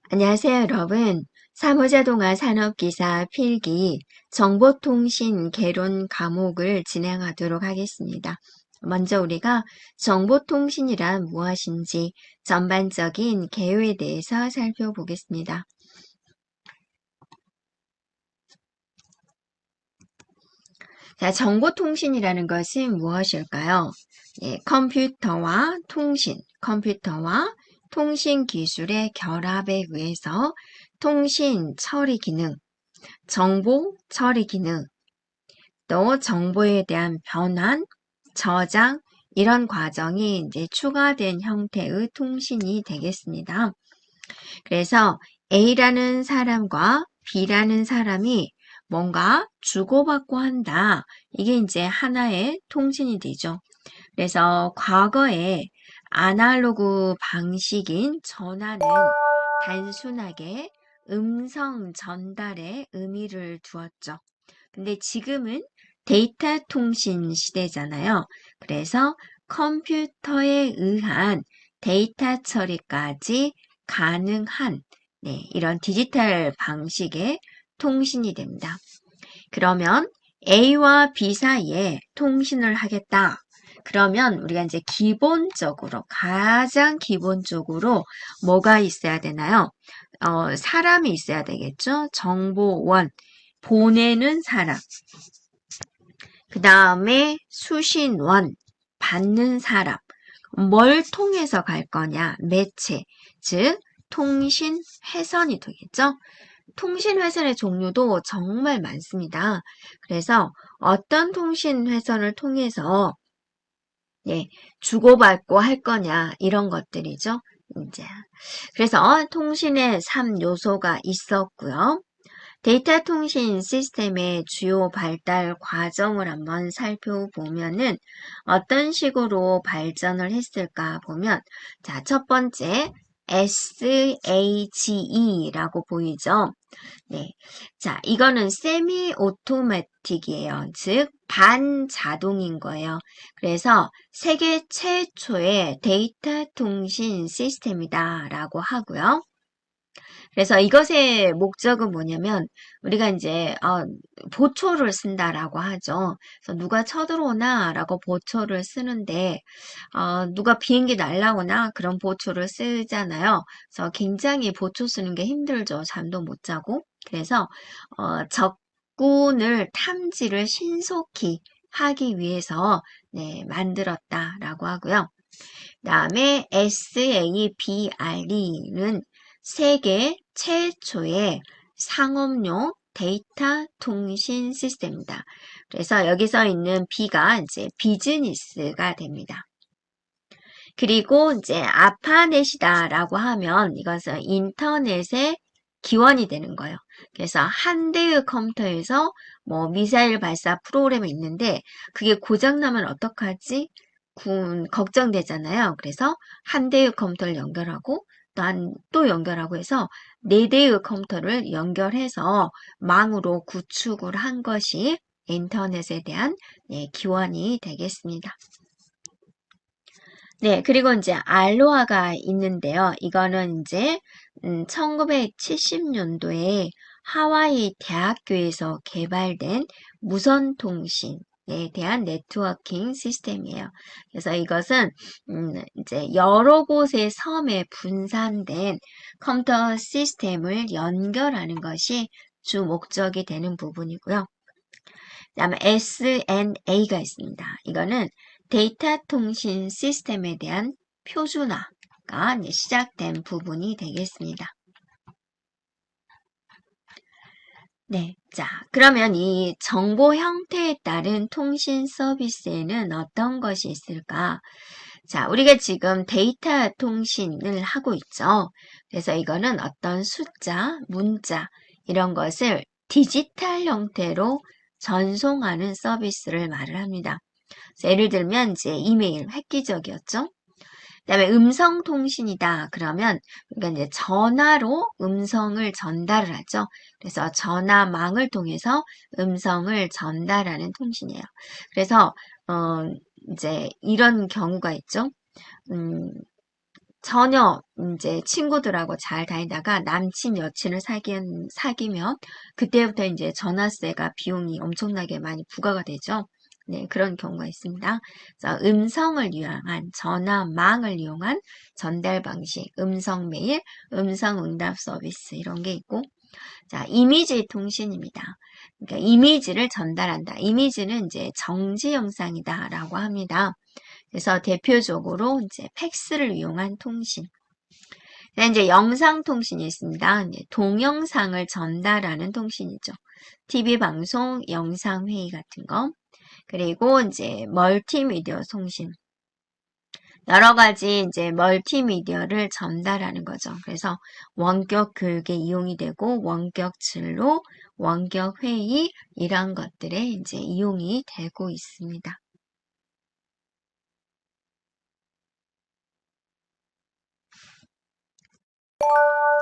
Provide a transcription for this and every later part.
안녕하세요, 여러분. 사무자동화 산업기사 필기 정보통신 개론 과목을 진행하도록 하겠습니다. 먼저 우리가 정보통신이란 무엇인지 전반적인 개요에 대해서 살펴보겠습니다. 자, 정보통신이라는 것은 무엇일까요? 컴퓨터와 통신 기술의 결합에 의해서 통신 처리 기능, 정보 처리 기능, 또 정보에 대한 변환, 저장, 이런 과정이 이제 추가된 형태의 통신이 되겠습니다. 그래서 A라는 사람과 B라는 사람이 뭔가 주고받고 한다. 이게 이제 하나의 통신이 되죠. 그래서 과거에 아날로그 방식인 전화는 단순하게 음성 전달에 의미를 두었죠. 근데 지금은 데이터 통신 시대잖아요. 그래서 컴퓨터에 의한 데이터 처리까지 가능한 이런 디지털 방식의 통신이 됩니다. 그러면 A와 B 사이에 통신을 하겠다. 그러면 우리가 이제 가장 기본적으로 뭐가 있어야 되나요? 사람이 있어야 되겠죠? 정보원, 보내는 사람. 그 다음에 수신원, 받는 사람. 뭘 통해서 갈 거냐? 매체, 즉 통신 회선이 되겠죠? 통신 회선의 종류도 정말 많습니다. 그래서 어떤 통신 회선을 통해서 주고받고 할 거냐 이런 것들이죠. 이제 그래서 통신의 3요소가 있었고요. 데이터 통신 시스템의 주요 발달 과정을 한번 살펴보면은 어떤 식으로 발전을 했을까 보면 자, 첫 번째 SHE라고 보이죠? 네. 자, 이거는 세미 오토매틱이에요. 즉 반자동인 거예요. 그래서 세계 최초의 데이터 통신 시스템이다라고 하고요. 그래서 이것의 목적은 뭐냐면 우리가 이제 보초를 쓴다라고 하죠. 그래서 누가 쳐들어오나라고 보초를 쓰는데 누가 비행기 날라오나 그런 보초를 쓰잖아요. 그래서 굉장히 보초 쓰는 게 힘들죠. 잠도 못 자고. 그래서 적군을 탐지를 신속히 하기 위해서 만들었다라고 하고요. 다음에 SABRE는 세계 최초의 상업용 데이터 통신 시스템입니다. 그래서 여기서 있는 B가 이제 비즈니스가 됩니다. 그리고 이제 아파넷이다라고 하면 이것은 인터넷의 기원이 되는 거예요. 그래서 한 대의 컴퓨터에서 뭐 미사일 발사 프로그램이 있는데 그게 고장나면 어떡하지? 걱정되잖아요. 그래서 한 대의 컴퓨터를 연결하고 또 연결하고 해서 네 대의 컴퓨터를 연결해서 망으로 구축을 한 것이 인터넷에 대한 기원이 되겠습니다. 네, 그리고 이제 알로하가 있는데요. 이거는 이제 1970년도에 하와이 대학교에서 개발된 무선통신에 대한 네트워킹 시스템이에요. 그래서 이것은 이제 여러 곳의 섬에 분산된 컴퓨터 시스템을 연결하는 것이 주 목적이 되는 부분이고요. 그다음에 SNA가 있습니다. 이거는 데이터 통신 시스템에 대한 표준화가 시작된 부분이 되겠습니다. 네, 자, 그러면 이 정보 형태에 따른 통신 서비스에는 어떤 것이 있을까? 자, 우리가 지금 데이터 통신을 하고 있죠. 그래서 이거는 어떤 숫자, 문자, 이런 것을 디지털 형태로 전송하는 서비스를 말을 합니다. 예를 들면 이제 이메일 획기적이었죠. 그다음에 음성 통신이다. 그러면 우리가 이제 전화로 음성을 전달을 하죠. 그래서 전화망을 통해서 음성을 전달하는 통신이에요. 그래서 이제 이런 경우가 있죠. 음, 전혀 이제 친구들하고 잘 다니다가 남친 여친을 사귀면 그때부터 이제 전화세가 비용이 엄청나게 많이 부과가 되죠. 네, 그런 경우가 있습니다. 그래서 음성을 이용한 전화망을 이용한 전달 방식, 음성 메일, 음성 응답 서비스 이런 게 있고, 자, 이미지 통신입니다. 그러니까 이미지를 전달한다. 이미지는 이제 정지 영상이다라고 합니다. 그래서 대표적으로 이제 팩스를 이용한 통신. 이제 영상 통신이 있습니다. 이제 동영상을 전달하는 통신이죠. TV 방송, 영상 회의 같은 거. 그리고 이제 멀티미디어 통신. 여러 가지 이제 멀티미디어를 전달하는 거죠. 그래서 원격 교육에 이용이 되고 원격 진로, 원격 회의 이런 것들에 이제 이용이 되고 있습니다.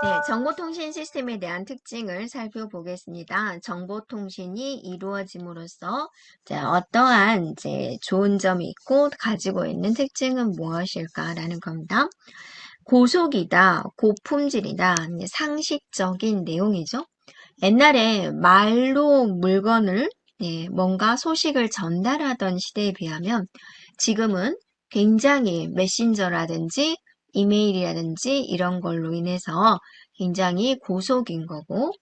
네, 정보통신 시스템에 대한 특징을 살펴보겠습니다. 정보통신이 이루어짐으로써 어떠한 이제 좋은 점이 있고 가지고 있는 특징은 무엇일까라는 겁니다. 고속이다, 고품질이다, 상식적인 내용이죠. 옛날에 말로 물건을 뭔가 소식을 전달하던 시대에 비하면 지금은 굉장히 메신저라든지 이메일이라든지 이런 걸로 인해서 굉장히 고속인 거고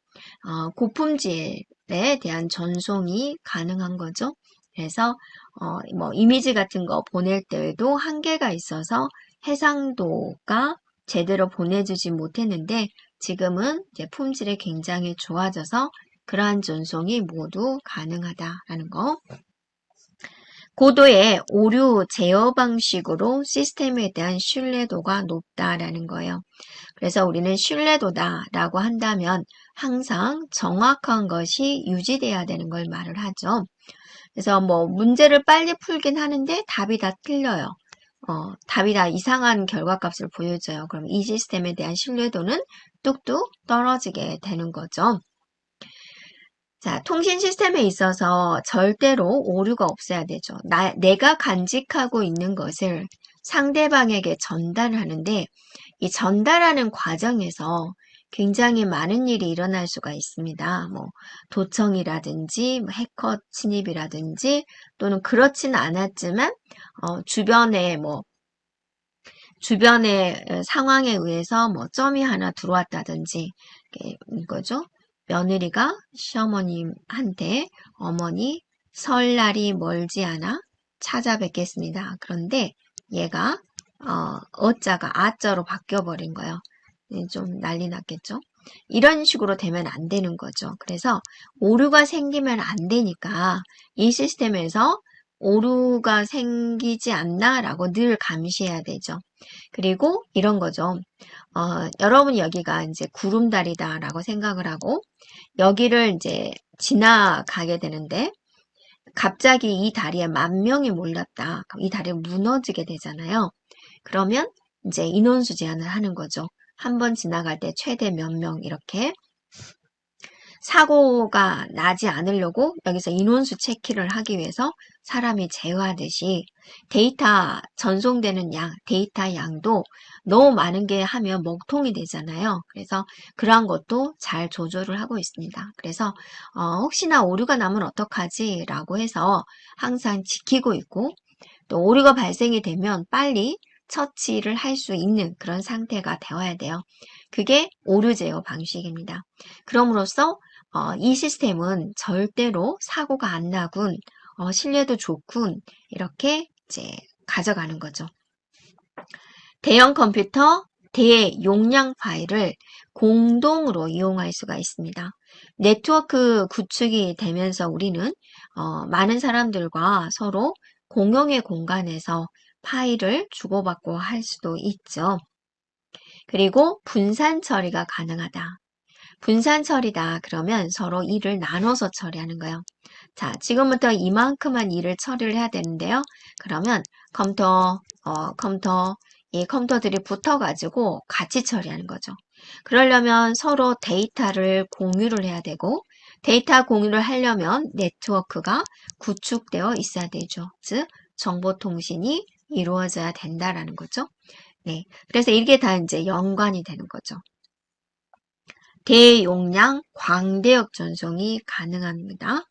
고품질에 대한 전송이 가능한 거죠. 그래서 뭐 이미지 같은 거 보낼 때에도 한계가 있어서 해상도가 제대로 보내주지 못했는데 지금은 이제 품질이 굉장히 좋아져서 그러한 전송이 모두 가능하다라는 거. 고도의 오류 제어 방식으로 시스템에 대한 신뢰도가 높다라는 거예요. 그래서 우리는 신뢰도다라고 한다면 항상 정확한 것이 유지돼야 되는 걸 말을 하죠. 그래서 뭐 문제를 빨리 풀긴 하는데 답이 다 틀려요. 답이 다 이상한 결과값을 보여줘요. 그럼 이 시스템에 대한 신뢰도는 뚝뚝 떨어지게 되는 거죠. 자, 통신 시스템에 있어서 절대로 오류가 없어야 되죠. 내가 간직하고 있는 것을 상대방에게 전달하는데 이 전달하는 과정에서 굉장히 많은 일이 일어날 수가 있습니다. 뭐 도청이라든지 뭐 해커 침입이라든지 또는 그렇지는 않았지만 주변의 상황에 의해서 뭐 점이 하나 들어왔다든지 이거죠. 며느리가 시어머님한테 어머니 설날이 멀지 않아 찾아뵙겠습니다. 그런데 얘가 어자가 아자로 바뀌어버린 거예요. 좀 난리 났겠죠. 이런 식으로 되면 안 되는 거죠. 그래서 오류가 생기면 안 되니까 이 시스템에서 오류가 생기지 않나라고 늘 감시해야 되죠. 그리고 이런 거죠. 여러분이 여기가 이제 구름다리다라고 생각을 하고 여기를 이제 지나가게 되는데 갑자기 이 다리에 10,000명이 몰렸다. 그럼 이 다리가 무너지게 되잖아요. 그러면 이제 인원수 제한을 하는 거죠. 한 번 지나갈 때 최대 몇 명 이렇게 사고가 나지 않으려고 여기서 인원수 체크를 하기 위해서 사람이 제어하듯이 데이터 전송되는 데이터 양도 너무 많은 게 하면 먹통이 되잖아요. 그래서 그러한 것도 잘 조절을 하고 있습니다. 그래서 혹시나 오류가 나면 어떡하지? 라고 해서 항상 지키고 있고 또 오류가 발생이 되면 빨리 처치를 할 수 있는 그런 상태가 되어야 돼요. 그게 오류 제어 방식입니다. 그럼으로써 이 시스템은 절대로 사고가 안 나군, 신뢰도 좋군, 이렇게 이제 가져가는 거죠. 대형 컴퓨터, 대용량 파일을 공동으로 이용할 수가 있습니다. 네트워크 구축이 되면서 우리는 많은 사람들과 서로 공용의 공간에서 파일을 주고받고 할 수도 있죠. 그리고 분산 처리가 가능하다. 분산 처리다 그러면 서로 일을 나눠서 처리하는 거예요. 자, 지금부터 이만큼만 일을 처리를 해야 되는데요. 그러면 이 컴퓨터들이 붙어가지고 같이 처리하는 거죠. 그러려면 서로 데이터를 공유를 해야 되고 데이터 공유를 하려면 네트워크가 구축되어 있어야 되죠. 즉, 정보통신이 이루어져야 된다라는 거죠. 네. 그래서 이게 다 이제 연관이 되는 거죠. 대용량 광대역 전송이 가능합니다.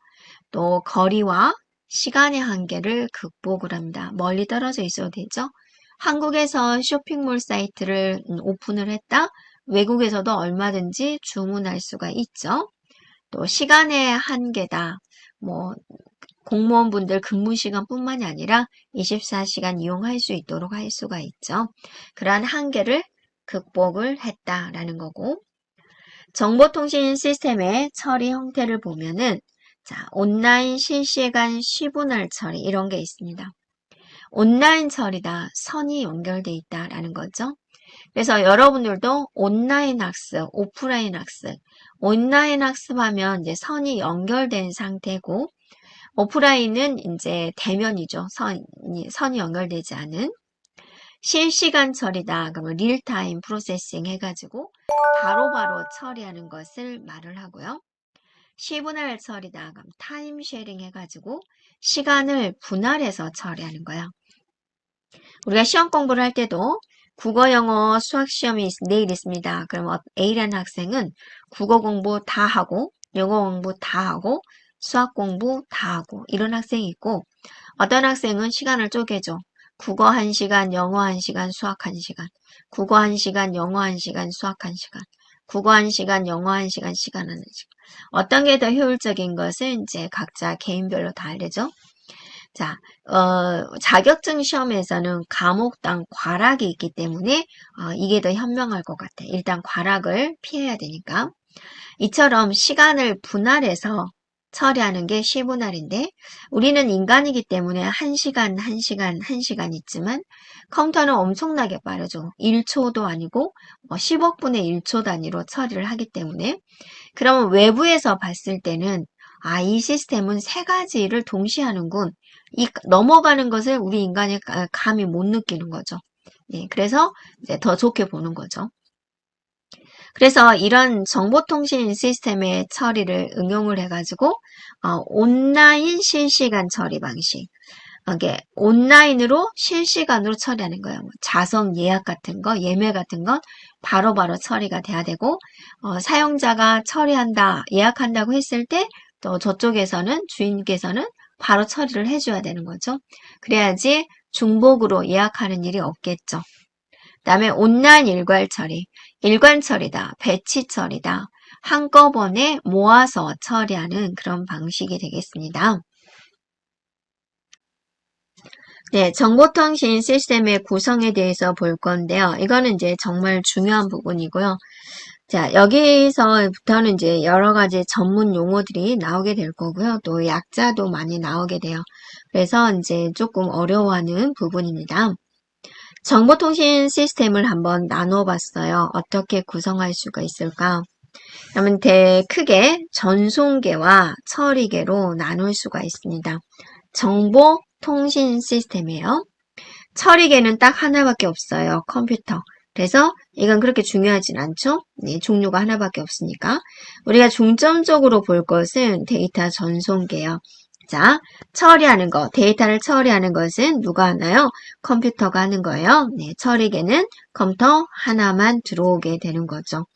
또 거리와 시간의 한계를 극복을 합니다. 멀리 떨어져 있어도 되죠. 한국에서 쇼핑몰 사이트를 오픈을 했다. 외국에서도 얼마든지 주문할 수가 있죠. 또 시간의 한계다. 뭐 공무원분들 근무 시간뿐만이 아니라 24시간 이용할 수 있도록 할 수가 있죠. 그러한 한계를 극복을 했다라는 거고, 정보통신 시스템의 처리 형태를 보면은 자, 온라인 실시간 쉬분할 처리 이런 게 있습니다. 온라인 처리다, 선이 연결돼 있다라는 거죠. 그래서 여러분들도 온라인 학습, 오프라인 학습, 온라인 학습하면 이제 선이 연결된 상태고, 오프라인은 이제 대면이죠. 선이 연결되지 않은. 실시간 처리다. 그러면 릴타임 프로세싱 해가지고 바로바로 처리하는 것을 말을 하고요. 시분할 처리다. 그럼 타임 쉐어링 해가지고 시간을 분할해서 처리하는 거야. 우리가 시험 공부를 할 때도 국어, 영어, 수학 시험이 내일 있습니다. 그럼 A라는 학생은 국어 공부 다 하고, 영어 공부 다 하고, 수학 공부 다 하고, 이런 학생이 있고, 어떤 학생은 시간을 쪼개죠. 국어 1시간, 영어 1시간, 수학 1시간. 국어 1시간, 영어 1시간, 수학 1시간. 국어 1시간, 영어 1시간, 시간 1시간. 어떤 게 더 효율적인 것은 이제 각자 개인별로 다 알려죠. 자, 자격증 시험에서는 과목당 과락이 있기 때문에 이게 더 현명할 것 같아. 일단 과락을 피해야 되니까. 이처럼 시간을 분할해서 처리하는 게 시분할인데 우리는 인간이기 때문에 1시간, 1시간, 1시간 있지만 컴퓨터는 엄청나게 빠르죠. 1초도 아니고 10억 분의 1초 단위로 처리를 하기 때문에 그러면 외부에서 봤을 때는 이 시스템은 세 가지를 동시에 하는군. 이 넘어가는 것을 우리 인간이 감히 못 느끼는 거죠. 예, 그래서 이제 더 좋게 보는 거죠. 그래서 이런 정보통신 시스템의 처리를 응용을 해가지고 온라인 실시간 처리 방식. 이게 온라인으로 실시간으로 처리하는 거예요. 자석 예약 같은 거, 예매 같은 건 바로바로 처리가 돼야 되고 사용자가 처리한다, 예약한다고 했을 때 또 저쪽에서는 주인께서는 바로 처리를 해줘야 되는 거죠. 그래야지 중복으로 예약하는 일이 없겠죠. 그다음에 온라인 일괄 처리, 일괄 처리다, 배치 처리다, 한꺼번에 모아서 처리하는 그런 방식이 되겠습니다. 네, 정보통신 시스템의 구성에 대해서 볼 건데요. 이거는 이제 정말 중요한 부분이고요. 자, 여기서부터는 이제 여러 가지 전문 용어들이 나오게 될 거고요. 또 약자도 많이 나오게 돼요. 그래서 이제 조금 어려워하는 부분입니다. 정보통신 시스템을 한번 나눠봤어요. 어떻게 구성할 수가 있을까? 그러면 크게 전송계와 처리계로 나눌 수가 있습니다. 정보통신 시스템이에요. 처리계는 딱 하나밖에 없어요. 컴퓨터. 그래서 이건 그렇게 중요하진 않죠. 네, 종류가 하나밖에 없으니까. 우리가 중점적으로 볼 것은 데이터 전송계요. 자, 처리하는 거, 데이터를 처리하는 것은 누가 하나요? 컴퓨터가 하는 거예요. 네, 처리계는 컴퓨터 하나만 들어오게 되는 거죠.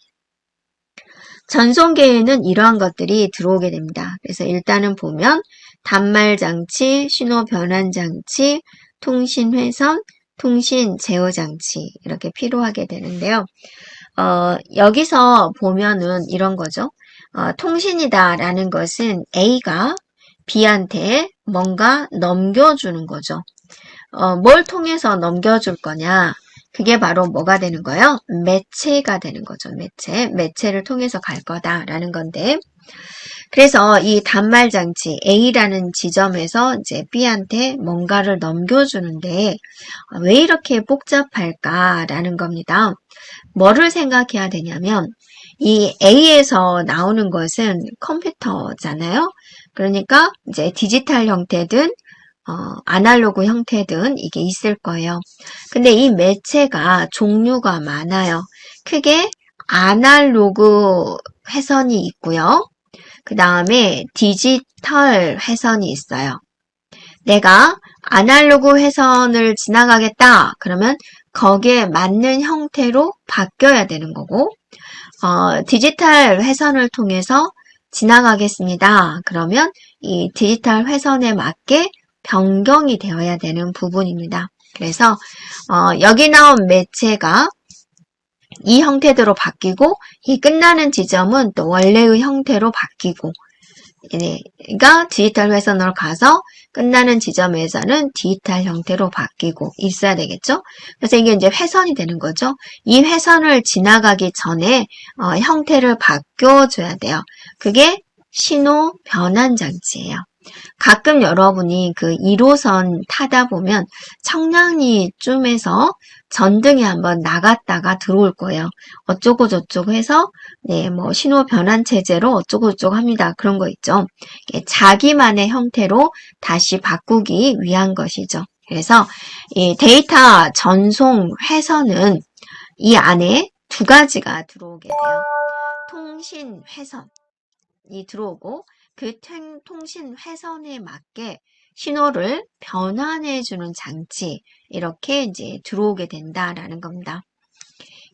전송계에는 이러한 것들이 들어오게 됩니다. 그래서 일단은 보면 단말장치, 신호변환장치, 통신회선, 통신 제어장치 이렇게 필요하게 되는데요. 여기서 보면은 이런 거죠. 통신이다라는 것은 A가 B한테 뭔가 넘겨주는 거죠. 뭘 통해서 넘겨줄 거냐? 그게 바로 뭐가 되는 거예요? 매체가 되는 거죠. 매체를 통해서 갈 거다라는 건데 그래서 이 단말장치 A라는 지점에서 이제 B한테 뭔가를 넘겨주는데 왜 이렇게 복잡할까라는 겁니다. 뭐를 생각해야 되냐면 이 A에서 나오는 것은 컴퓨터잖아요. 그러니까 이제 디지털 형태든 아날로그 형태든 이게 있을 거예요. 근데 이 매체가 종류가 많아요. 크게 아날로그 회선이 있고요. 그 다음에 디지털 회선이 있어요. 내가 아날로그 회선을 지나가겠다. 그러면 거기에 맞는 형태로 바뀌어야 되는 거고, 디지털 회선을 통해서 지나가겠습니다. 그러면 이 디지털 회선에 맞게 변경이 되어야 되는 부분입니다. 그래서 여기 나온 매체가 이 형태대로 바뀌고 이 끝나는 지점은 또 원래의 형태로 바뀌고 그러니까 디지털 회선으로 가서 끝나는 지점에서는 디지털 형태로 바뀌고 있어야 되겠죠? 그래서 이게 이제 회선이 되는 거죠. 이 회선을 지나가기 전에 형태를 바꿔줘야 돼요. 그게 신호 변환 장치예요. 가끔 여러분이 그 1호선 타다 보면 청량리쯤에서 전등이 한번 나갔다가 들어올 거예요. 어쩌고 저쩌고 해서 뭐 신호 변환 체제로 어쩌고 저쩌고 합니다. 그런 거 있죠. 자기만의 형태로 다시 바꾸기 위한 것이죠. 그래서 이 데이터 전송 회선은 이 안에 두 가지가 들어오게 돼요. 통신 회선이 들어오고 그 통신 회선에 맞게 신호를 변환해주는 장치 이렇게 이제 들어오게 된다라는 겁니다.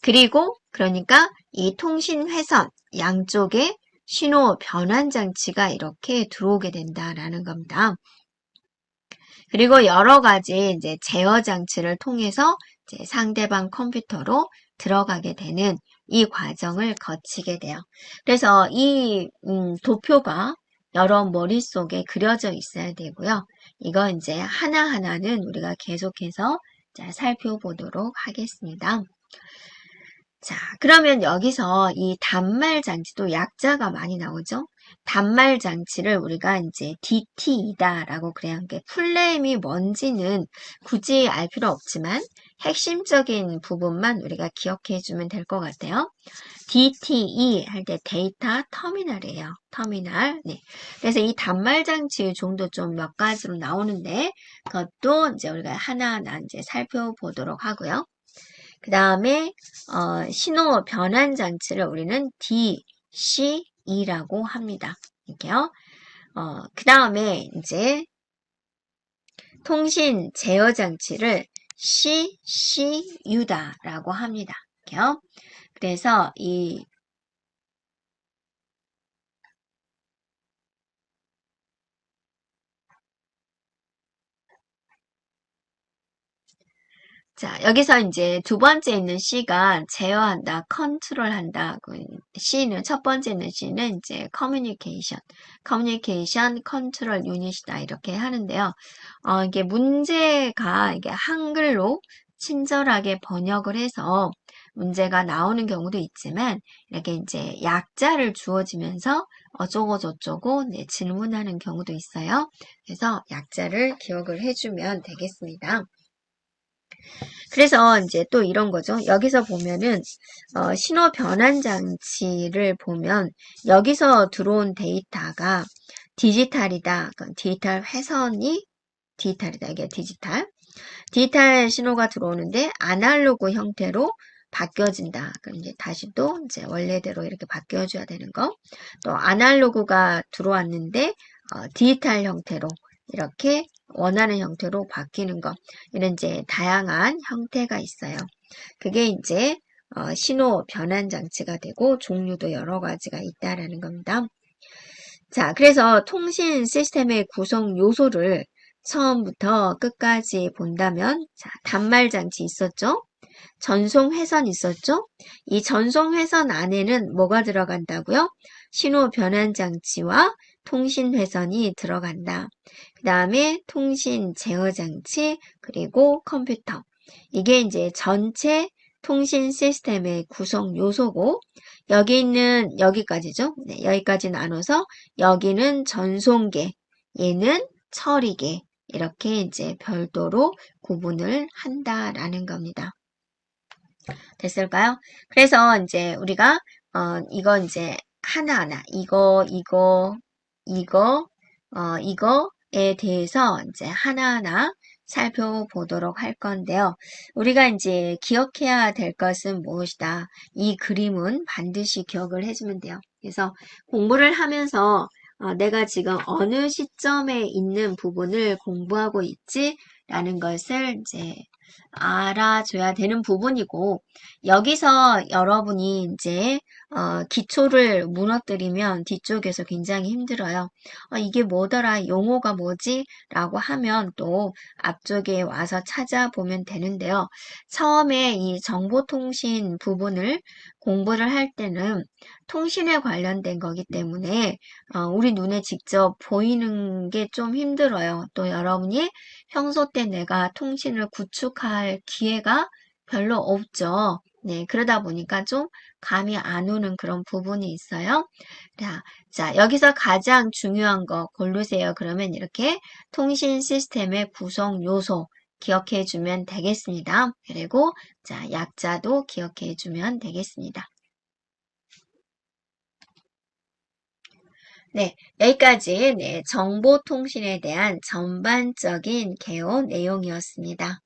그리고 그러니까 이 통신 회선 양쪽에 신호 변환 장치가 이렇게 들어오게 된다라는 겁니다. 그리고 여러 가지 이제 제어 장치를 통해서 이제 상대방 컴퓨터로 들어가게 되는 이 과정을 거치게 돼요. 그래서 이 도표가 여러 머릿속에 그려져 있어야 되고요. 이거 이제 하나하나는 우리가 계속해서 살펴보도록 하겠습니다. 자, 그러면 여기서 이 단말 장치도 약자가 많이 나오죠? 단말 장치를 우리가 이제 DT이다라고 그래야 하는 게 풀네임이 뭔지는 굳이 알 필요 없지만 핵심적인 부분만 우리가 기억해 주면 될 것 같아요. DTE 할 때 데이터 터미널이에요. 터미널. 네. 그래서 이 단말 장치의 종도 좀 몇 가지로 나오는데 그것도 이제 우리가 하나하나 이제 살펴보도록 하고요. 그 다음에 신호 변환 장치를 우리는 DCE라고 합니다. 이렇게요. 그 다음에 이제 통신 제어 장치를 CCU다라고 합니다. 이렇게요. 그래서 자, 여기서 이제 두 번째 있는 C가 제어한다, 컨트롤한다. C는 첫 번째 있는 C는 이제 커뮤니케이션 컨트롤 유닛이다 이렇게 하는데요. 이게 문제가 이게 한글로 친절하게 번역을 해서 문제가 나오는 경우도 있지만 이렇게 이제 약자를 주어지면서 어쩌고 저쩌고 질문하는 경우도 있어요. 그래서 약자를 기억을 해주면 되겠습니다. 그래서 이제 또 이런 거죠. 여기서 보면은 신호 변환 장치를 보면 여기서 들어온 데이터가 디지털이다. 디지털 회선이 디지털이다. 이게 디지털 신호가 들어오는데 아날로그 형태로 바뀌어진다. 그럼 이제 다시 또 이제 원래대로 이렇게 바뀌어줘야 되는 거. 또 아날로그가 들어왔는데 디지털 형태로 이렇게 원하는 형태로 바뀌는 거. 이런 이제 다양한 형태가 있어요. 그게 이제 신호 변환 장치가 되고 종류도 여러 가지가 있다라는 겁니다. 자, 그래서 통신 시스템의 구성 요소를 처음부터 끝까지 본다면 자, 단말 장치 있었죠? 전송 회선 있었죠? 이 전송 회선 안에는 뭐가 들어간다고요? 신호 변환 장치와 통신 회선이 들어간다. 그 다음에 통신 제어 장치 그리고 컴퓨터. 이게 이제 전체 통신 시스템의 구성 요소고 여기 있는 여기까지죠. 네, 여기까지 나눠서 여기는 전송계, 얘는 처리계 이렇게 이제 별도로 구분을 한다라는 겁니다. 됐을까요? 그래서 이제 우리가 이거 이제 하나하나 이거에 대해서 이제 하나하나 살펴보도록 할 건데요. 우리가 이제 기억해야 될 것은 무엇이다. 이 그림은 반드시 기억을 해주면 돼요. 그래서 공부를 하면서 내가 지금 어느 시점에 있는 부분을 공부하고 있지? 라는 것을 이제 알아줘야 되는 부분이고, 여기서 여러분이 이제, 기초를 무너뜨리면 뒤쪽에서 굉장히 힘들어요. 이게 뭐더라, 용어가 뭐지? 라고 하면 또 앞쪽에 와서 찾아보면 되는데요. 처음에 이 정보통신 부분을 공부를 할 때는 통신에 관련된 거기 때문에, 우리 눈에 직접 보이는 게 좀 힘들어요. 또 여러분이 평소 때 내가 통신을 구축할 기회가 별로 없죠. 네, 그러다 보니까 좀 감이 안 오는 그런 부분이 있어요. 자, 여기서 가장 중요한 거 고르세요. 그러면 이렇게 통신 시스템의 구성 요소 기억해 주면 되겠습니다. 그리고 자, 약자도 기억해 주면 되겠습니다. 네, 여기까지 네, 정보통신에 대한 전반적인 개요 내용이었습니다.